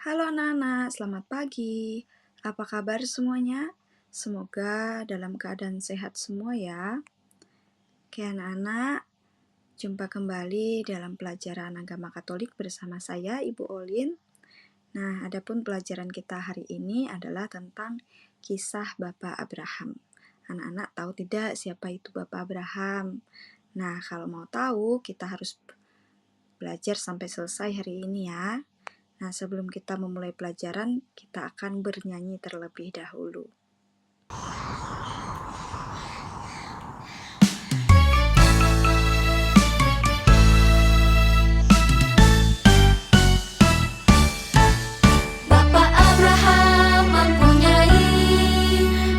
Halo anak-anak, selamat pagi. Apa kabar semuanya? Semoga dalam keadaan sehat semua ya. Oke anak-anak, jumpa kembali dalam pelajaran agama Katolik bersama saya, Ibu Olin. Nah, adapun pelajaran kita hari ini adalah tentang kisah Bapak Abraham. Anak-anak tahu tidak siapa itu Bapak Abraham? Nah, kalau mau tahu, kita harus belajar sampai selesai hari ini ya. Nah, sebelum kita memulai pelajaran, kita akan bernyanyi terlebih dahulu. Bapak Abraham mempunyai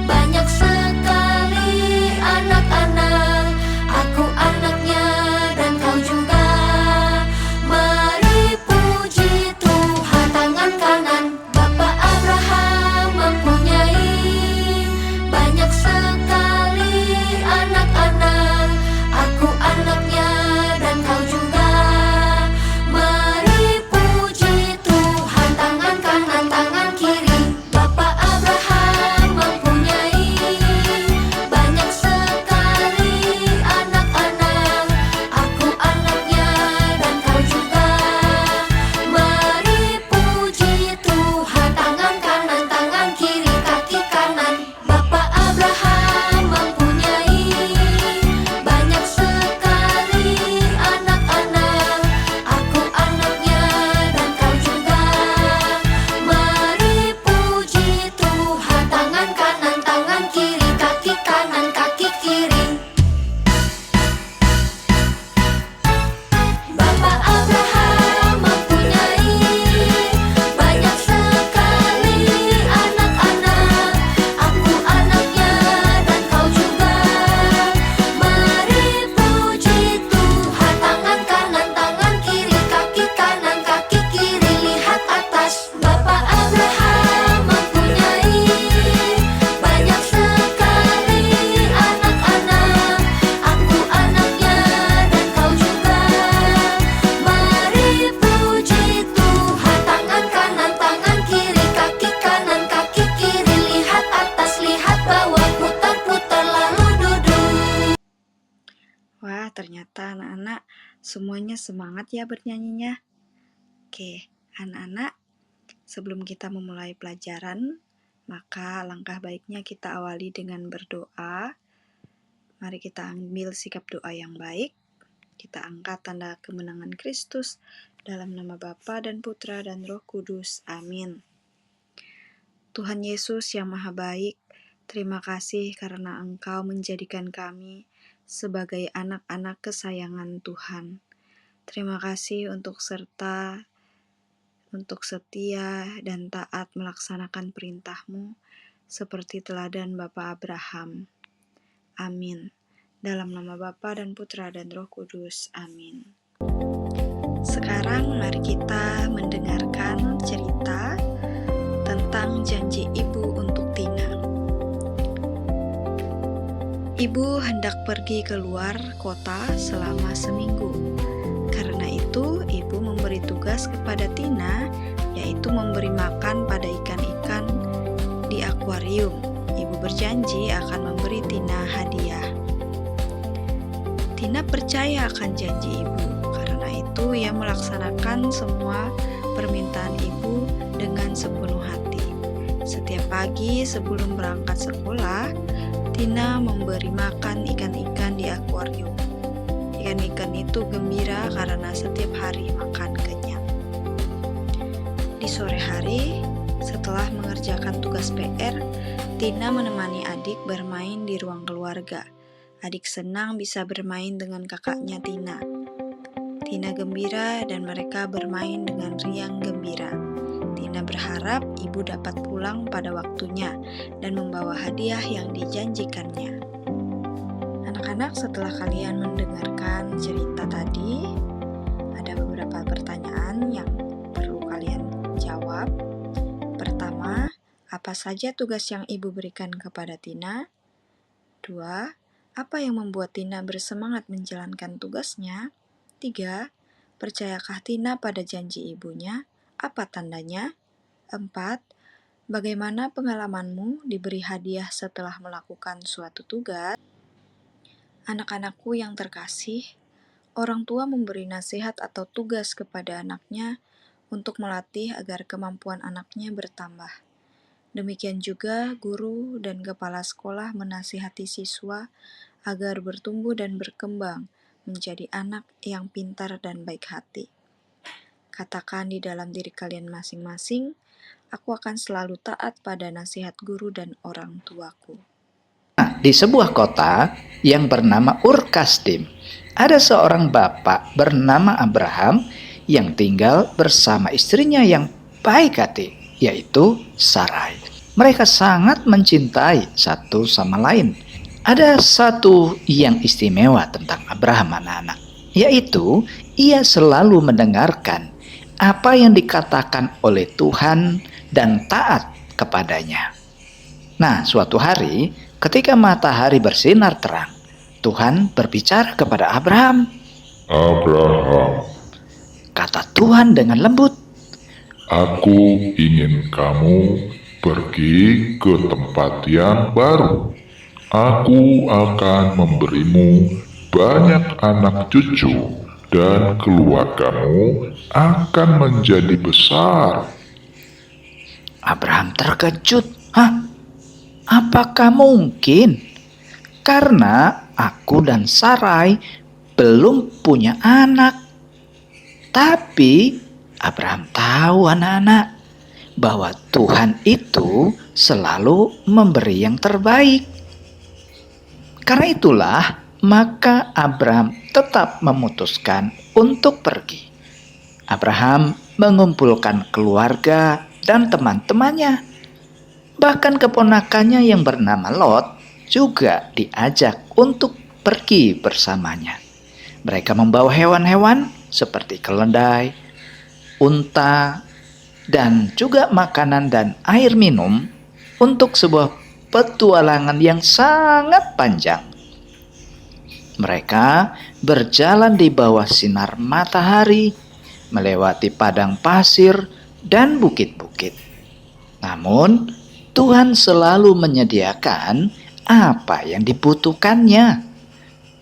banyak sekali anak-anak. Aku anaknya dan kau juga. Mari puji Tuhan tangan kanan. Bapak Abraham mempunyai banyak sekali anak-anak. Aku anaknya dan kau juga. Mari puji Tuhan tangan kanan tangan kiri. Bapak Abraham mempunyai banyak sekali anak-anak. Aku anaknya dan kau juga. Mari puji Tuhan tangan kanan tangan kiri kaki kanan. Bapak Abraham mempunyai banyak sekali anak-anak. Aku anaknya dan kau juga. Mari puji Tuhan tangan kanan tangan kiri kaki kanan kaki kiri. Bapak Abraham mempunyai banyak sekali anak-anak. Aku anaknya dan kau juga. Mari puji Tuhan tangan kanan tangan kiri kaki kanan kaki kiri lihat atas. Bapak Abraham mempunyai banyak sekali anak-anak. Aku anaknya dan kau juga. Mari puji Tuhan tangan kanan tangan kiri kaki kanan kaki kiri lihat atas lihat bawah putar-putar lalu duduk. Wah, ternyata anak-anak semuanya semangat ya bernyanyinya. Oke, anak-anak, sebelum kita memulai pelajaran, maka langkah baiknya kita awali dengan berdoa. Mari kita ambil sikap doa yang baik. Kita angkat tanda kemenangan Kristus dalam nama Bapa dan Putra dan Roh Kudus. Amin. Tuhan Yesus yang Maha Baik, terima kasih karena Engkau menjadikan kami sebagai anak-anak kesayangan Tuhan. Terima kasih untuk setia dan taat melaksanakan perintah-Mu seperti teladan Bapa Abraham. Amin. Dalam nama Bapa dan Putra dan Roh Kudus. Amin. Sekarang mari kita mendengarkan cerita tentang janji ibu untuk Tina. Ibu hendak pergi keluar kota selama seminggu. Karena itu, ibu memberi tugas kepada Tina, yaitu memberi makan pada ikan-ikan di akuarium. Ibu berjanji akan memberi Tina hadiah. Tina percaya akan janji ibu. Karena itu, ia melaksanakan semua permintaan ibu dengan sepenuh hati. Setiap pagi sebelum berangkat sekolah, Tina memberi makan ikan-ikan di akuarium. Ikan-ikan itu gembira karena setiap hari makan kenyang. Di sore hari, setelah mengerjakan tugas PR, Tina menemani adik bermain di ruang keluarga. Adik senang bisa bermain dengan kakaknya Tina. Tina gembira dan mereka bermain dengan riang gembira. Tina berharap ibu dapat pulang pada waktunya dan membawa hadiah yang dijanjikannya. Anak-anak, setelah kalian mendengarkan cerita tadi, ada beberapa pertanyaan yang perlu kalian jawab. Pertama, apa saja tugas yang ibu berikan kepada Tina? 2. Apa yang membuat Tina bersemangat menjalankan tugasnya? 3. Percayakah Tina pada janji ibunya? Apa tandanya? 4. Bagaimana pengalamanmu diberi hadiah setelah melakukan suatu tugas? Anak-anakku yang terkasih, orang tua memberi nasihat atau tugas kepada anaknya untuk melatih agar kemampuan anaknya bertambah. Demikian juga guru dan kepala sekolah menasihati siswa agar bertumbuh dan berkembang menjadi anak yang pintar dan baik hati. Katakan di dalam diri kalian masing-masing, aku akan selalu taat pada nasihat guru dan orang tuaku. Di sebuah kota yang bernama Ur-Kasdim, ada seorang bapak bernama Abraham yang tinggal bersama istrinya yang baik hati, yaitu Sarai. Mereka sangat mencintai satu sama lain. Ada satu yang istimewa tentang Abraham, anak-anak, yaitu ia selalu mendengarkan apa yang dikatakan oleh Tuhan dan taat kepadanya. Nah, suatu hari ketika matahari bersinar terang, Tuhan berbicara kepada Abraham. Abraham, Kata Tuhan dengan lembut, aku ingin kamu pergi ke tempat yang baru. Aku akan memberimu banyak anak cucu dan keluargamu akan menjadi besar. Abraham terkejut. Apakah mungkin? Karena aku dan Sarai belum punya anak. Tapi Abraham tahu, anak-anak, bahwa Tuhan itu selalu memberi yang terbaik. Karena itulah, maka Abraham tetap memutuskan untuk pergi. Abraham mengumpulkan keluarga dan teman-temannya. Bahkan keponakannya yang bernama Lot juga diajak untuk pergi bersamanya. Mereka membawa hewan-hewan seperti keledai, unta, dan juga makanan dan air minum untuk sebuah petualangan yang sangat panjang. Mereka berjalan di bawah sinar matahari, melewati padang pasir dan bukit-bukit. Namun, Tuhan selalu menyediakan apa yang dibutuhkannya.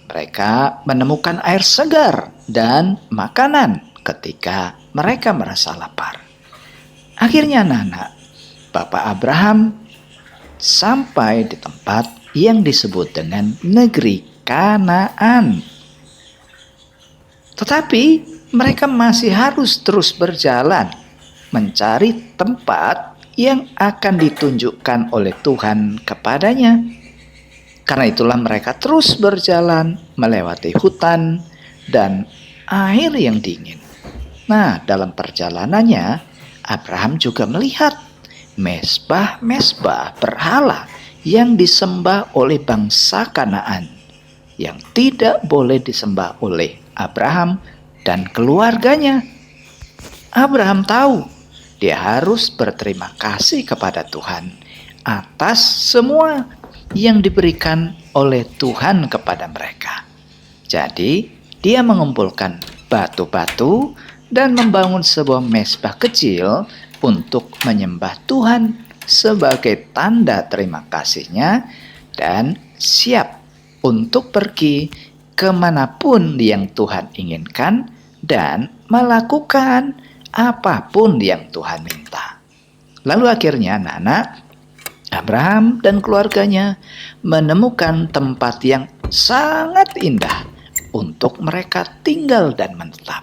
Mereka menemukan air segar dan makanan ketika mereka merasa lapar. Akhirnya, anak-anak, Bapak Abraham sampai di tempat yang disebut dengan negeri Kanaan. Tetapi mereka masih harus terus berjalan mencari tempat yang akan ditunjukkan oleh Tuhan kepadanya. Karena itulah mereka terus berjalan melewati hutan dan air yang dingin. Nah, dalam perjalanannya, Abraham juga melihat mezbah-mezbah berhala yang disembah oleh bangsa Kanaan, yang tidak boleh disembah oleh Abraham dan keluarganya. Abraham tahu dia harus berterima kasih kepada Tuhan atas semua yang diberikan oleh Tuhan kepada mereka. Jadi, dia mengumpulkan batu-batu dan membangun sebuah mezbah kecil untuk menyembah Tuhan sebagai tanda terima kasihnya dan siap untuk pergi kemanapun yang Tuhan inginkan dan melakukan apapun yang Tuhan minta. Lalu akhirnya anak-anak, Abraham dan keluarganya menemukan tempat yang sangat indah untuk mereka tinggal dan menetap.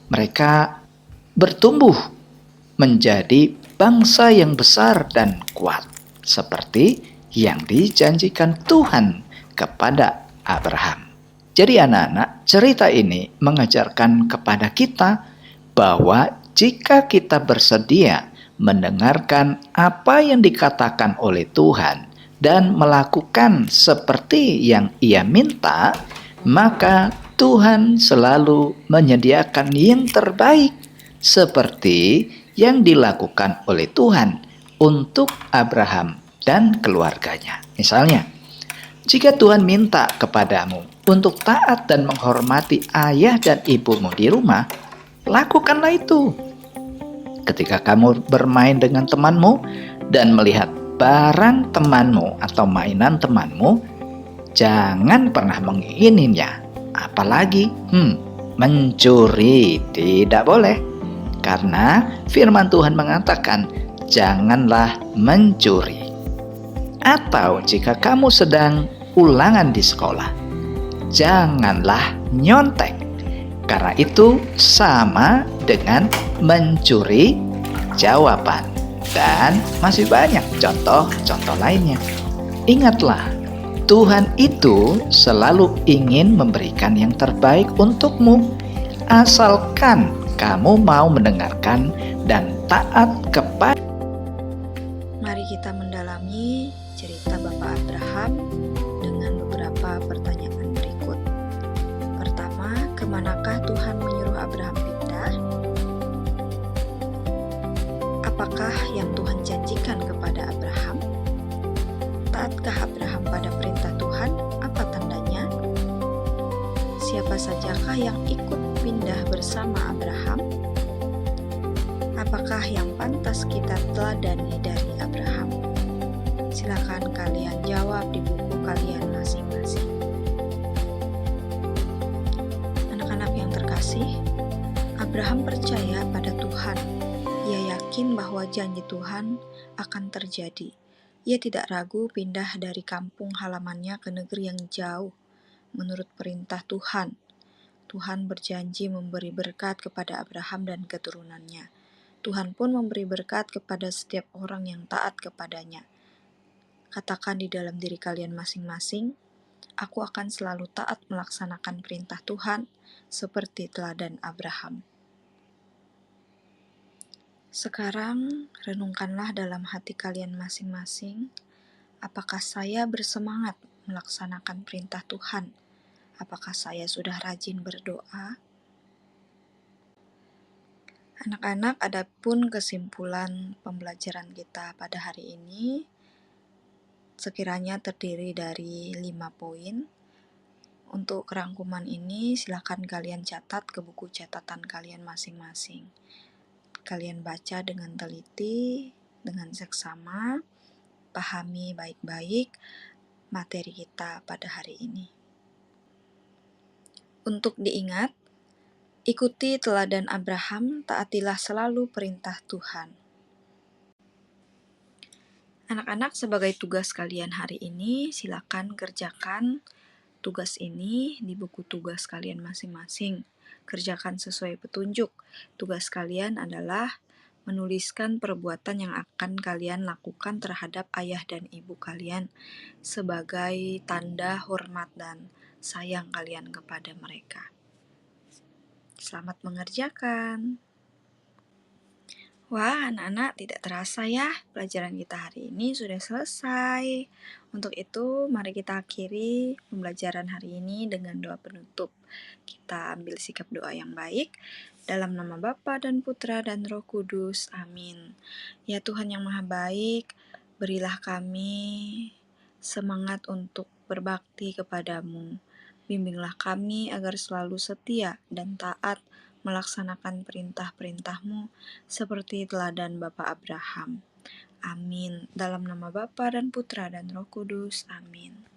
Mereka bertumbuh menjadi bangsa yang besar dan kuat, seperti yang dijanjikan Tuhan kepada Abraham. Jadi anak-anak, cerita ini mengajarkan kepada kita bahwa jika kita bersedia mendengarkan apa yang dikatakan oleh Tuhan dan melakukan seperti yang Ia minta, maka Tuhan selalu menyediakan yang terbaik seperti yang dilakukan oleh Tuhan untuk Abraham dan keluarganya. Misalnya, jika Tuhan minta kepadamu untuk taat dan menghormati ayah dan ibumu di rumah, lakukanlah itu. ketika kamu bermain dengan temanmu dan melihat barang temanmu atau mainan temanmu, jangan pernah mengingininya. Apalagi mencuri, tidak boleh. Karena firman Tuhan mengatakan, janganlah mencuri. Atau jika kamu sedang ulangan di sekolah, janganlah nyontek. Karena itu sama dengan mencuri jawaban. Dan masih banyak contoh-contoh lainnya. Ingatlah, Tuhan itu selalu ingin memberikan yang terbaik untukmu, asalkan kamu mau mendengarkan dan taat kepada. Mari kita mendalami cerita Bapak Abraham dengan beberapa pertanyaan berikut. Pertama, kemanakah Tuhan menyuruh Abraham pindah? Apakah yang Tuhan janjikan kepada Abraham? Taatkah Abraham pada perintah Tuhan? Apa tandanya? Siapa sajakah yang ikut pindah bersama Abraham? Apakah yang pantas kita teladani dari Abraham? Silakan kalian jawab di buku kalian masing-masing. Anak-anak yang terkasih, Abraham percaya pada Tuhan. Ia yakin bahwa janji Tuhan akan terjadi. Ia tidak ragu pindah dari kampung halamannya ke negeri yang jauh menurut perintah Tuhan. Tuhan berjanji memberi berkat kepada Abraham dan keturunannya. Tuhan pun memberi berkat kepada setiap orang yang taat kepadanya. Katakan di dalam diri kalian masing-masing, aku akan selalu taat melaksanakan perintah Tuhan seperti teladan Abraham. Sekarang, renungkanlah dalam hati kalian masing-masing, apakah saya bersemangat melaksanakan perintah Tuhan? Apakah saya sudah rajin berdoa? Anak-anak, adapun kesimpulan pembelajaran kita pada hari ini sekiranya terdiri dari 5 poin. Untuk rangkuman ini silakan kalian catat ke buku catatan kalian masing-masing. Kalian baca dengan teliti, dengan seksama, pahami baik-baik materi kita pada hari ini. Untuk diingat, ikuti teladan Abraham, taatilah selalu perintah Tuhan. Anak-anak, sebagai tugas kalian hari ini, silakan kerjakan tugas ini di buku tugas kalian masing-masing. Kerjakan sesuai petunjuk. Tugas kalian adalah menuliskan perbuatan yang akan kalian lakukan terhadap ayah dan ibu kalian sebagai tanda hormat dan sayang kalian kepada mereka. Selamat mengerjakan. Wah, anak-anak, tidak terasa ya, pelajaran kita hari ini sudah selesai. Untuk itu, mari kita akhiri pembelajaran hari ini dengan doa penutup. Kita ambil sikap doa yang baik. Dalam nama Bapa dan Putra dan Roh Kudus. Amin. Ya Tuhan yang Maha Baik, berilah kami semangat untuk berbakti kepadamu. Bimbinglah kami agar selalu setia dan taat melaksanakan perintah-perintah-Mu seperti teladan Bapa Abraham. Amin. Dalam nama Bapa dan Putra dan Roh Kudus. Amin.